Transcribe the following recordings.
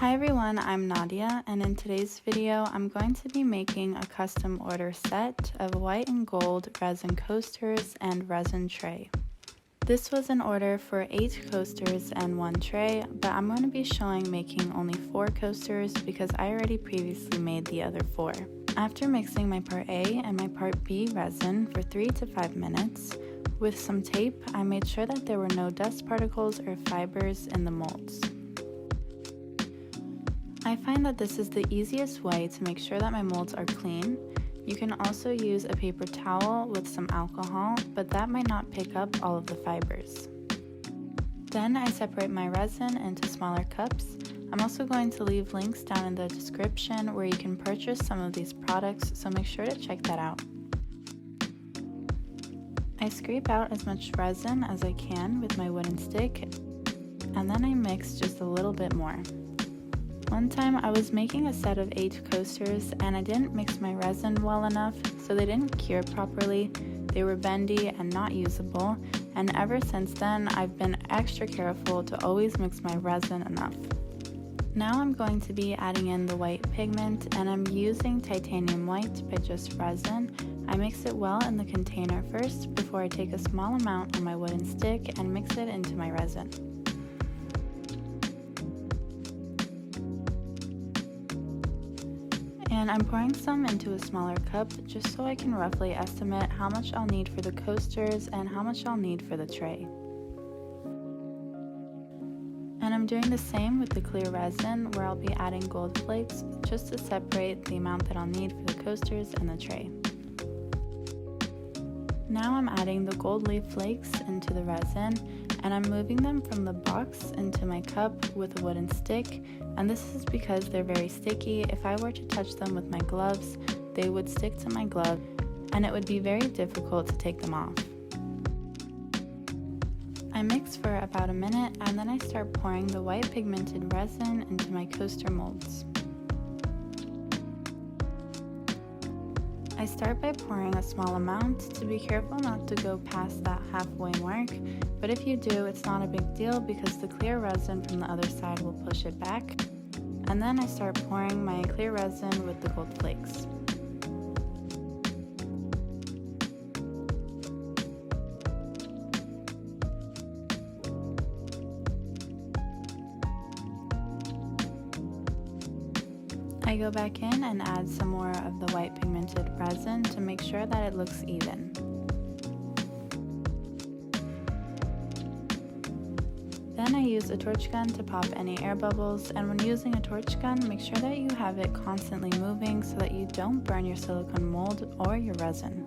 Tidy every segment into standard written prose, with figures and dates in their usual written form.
Hi everyone, I'm Nadia, and in today's video I'm going to be making a custom order set of white and gold resin coasters and resin tray. This was an order for 8 coasters and 1 tray, but I'm going to be showing making only 4 coasters because I already previously made the other 4. After mixing my part A and my part B resin for 3 to 5 minutes, with some tape I made sure that there were no dust particles or fibers in the molds. I find that this is the easiest way to make sure that my molds are clean. You can also use a paper towel with some alcohol, but that might not pick up all of the fibers. Then I separate my resin into smaller cups. I'm also going to leave links down in the description where you can purchase some of these products, so make sure to check that out. I scrape out as much resin as I can with my wooden stick, and then I mix just a little bit more. One time I was making a set of 8 coasters and I didn't mix my resin well enough, so they didn't cure properly. They were bendy and not usable, and ever since then I've been extra careful to always mix my resin enough. Now I'm going to be adding in the white pigment, and I'm using titanium white by Just Resin. I mix it well in the container first before I take a small amount on my wooden stick and mix it into my resin. And I'm pouring some into a smaller cup just so I can roughly estimate how much I'll need for the coasters and how much I'll need for the tray. And I'm doing the same with the clear resin, where I'll be adding gold flakes just to separate the amount that I'll need for the coasters and the tray. Now I'm adding the gold leaf flakes into the resin, and I'm moving them from the box into my cup with a wooden stick, and this is because they're very sticky. If I were to touch them with my gloves, they would stick to my glove and it would be very difficult to take them off. I mix for about a minute, and then I start pouring the white pigmented resin into my coaster molds. I start by pouring a small amount to be careful not to go past that halfway mark, but if you do, it's not a big deal because the clear resin from the other side will push it back. And then I start pouring my clear resin with the gold flakes. I go back in and add some more of the white pigmented resin to make sure that it looks even. Then I use a torch gun to pop any air bubbles, and when using a torch gun, make sure that you have it constantly moving so that you don't burn your silicone mold or your resin.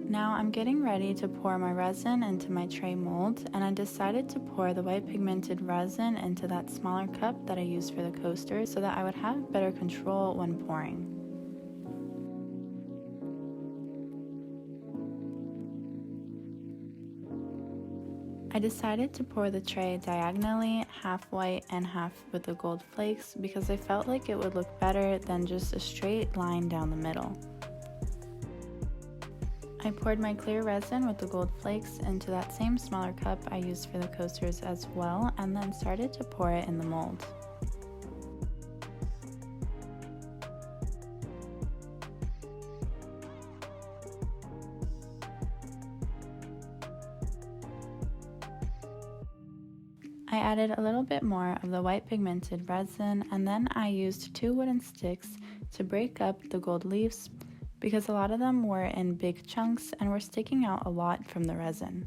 Now I'm getting ready to pour my resin into my tray mold, and I decided to pour the white pigmented resin into that smaller cup that I used for the coaster so that I would have better control when pouring. I decided to pour the tray diagonally, half white and half with the gold flakes, because I felt like it would look better than just a straight line down the middle. I poured my clear resin with the gold flakes into that same smaller cup I used for the coasters as well, and then started to pour it in the mold. I added a little bit more of the white pigmented resin, and then I used 2 wooden sticks to break up the gold leaves because a lot of them were in big chunks and were sticking out a lot from the resin.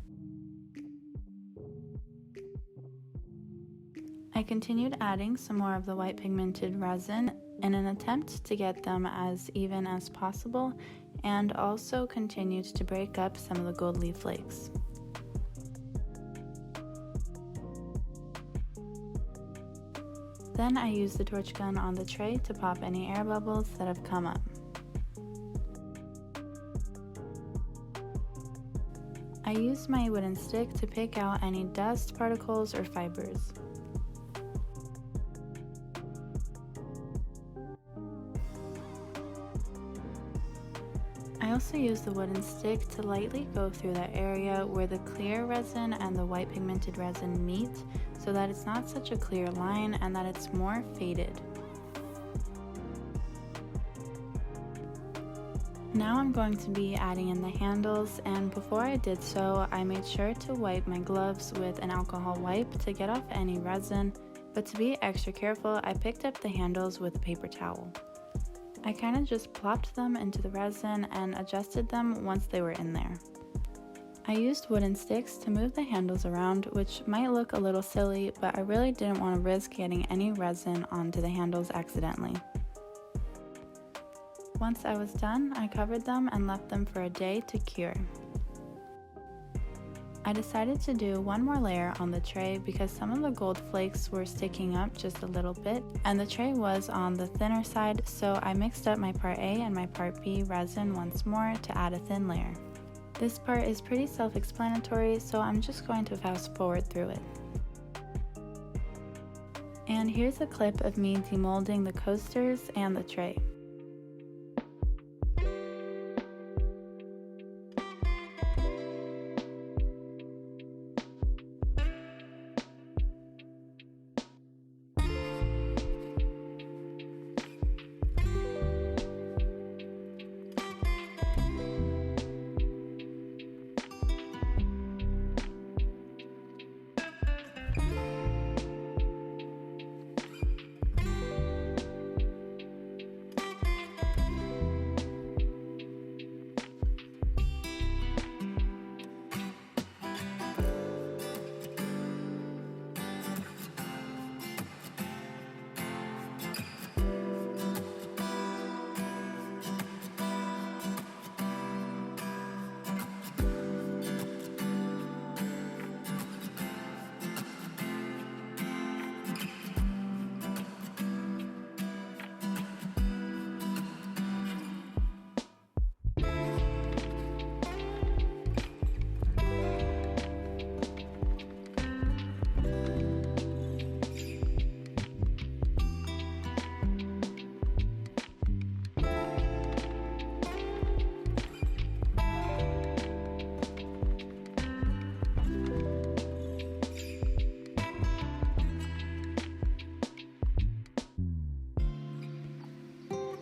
I continued adding some more of the white pigmented resin in an attempt to get them as even as possible, and also continued to break up some of the gold leaf flakes. Then I used the torch gun on the tray to pop any air bubbles that have come up. I used my wooden stick to pick out any dust particles or fibers. I also used the wooden stick to lightly go through that area where the clear resin and the white pigmented resin meet, so that it's not such a clear line and that it's more faded. Now I'm going to be adding in the handles, and before I did so, I made sure to wipe my gloves with an alcohol wipe to get off any resin, but to be extra careful, I picked up the handles with a paper towel. I kind of just plopped them into the resin and adjusted them once they were in there. I used wooden sticks to move the handles around, which might look a little silly, but I really didn't want to risk getting any resin onto the handles accidentally. Once I was done, I covered them and left them for a day to cure. I decided to do one more layer on the tray because some of the gold flakes were sticking up just a little bit, and the tray was on the thinner side, so I mixed up my part A and my part B resin once more to add a thin layer. This part is pretty self-explanatory, so I'm just going to fast forward through it. And here's a clip of me demolding the coasters and the tray.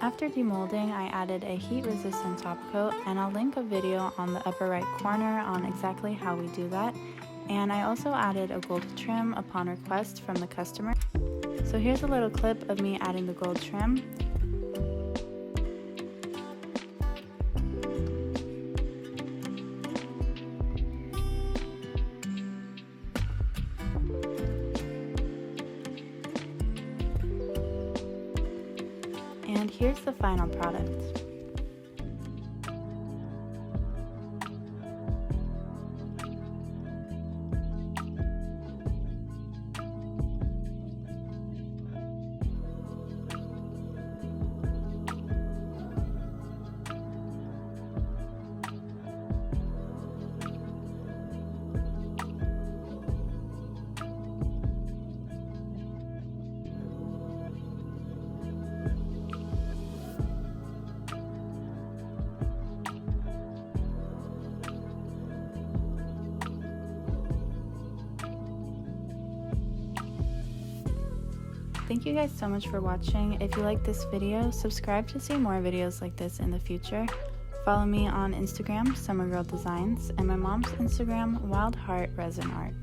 After demolding, I added a heat-resistant top coat, and I'll link a video on the upper right corner on exactly how we do that. And I also added a gold trim upon request from the customer. So here's a little clip of me adding the gold trim. And here's the final product. Thank you guys so much for watching. If you like this video, subscribe to see more videos like this in the future. Follow me on Instagram, Summer Girl Designs, and my mom's Instagram, Wild Heart Resin Art.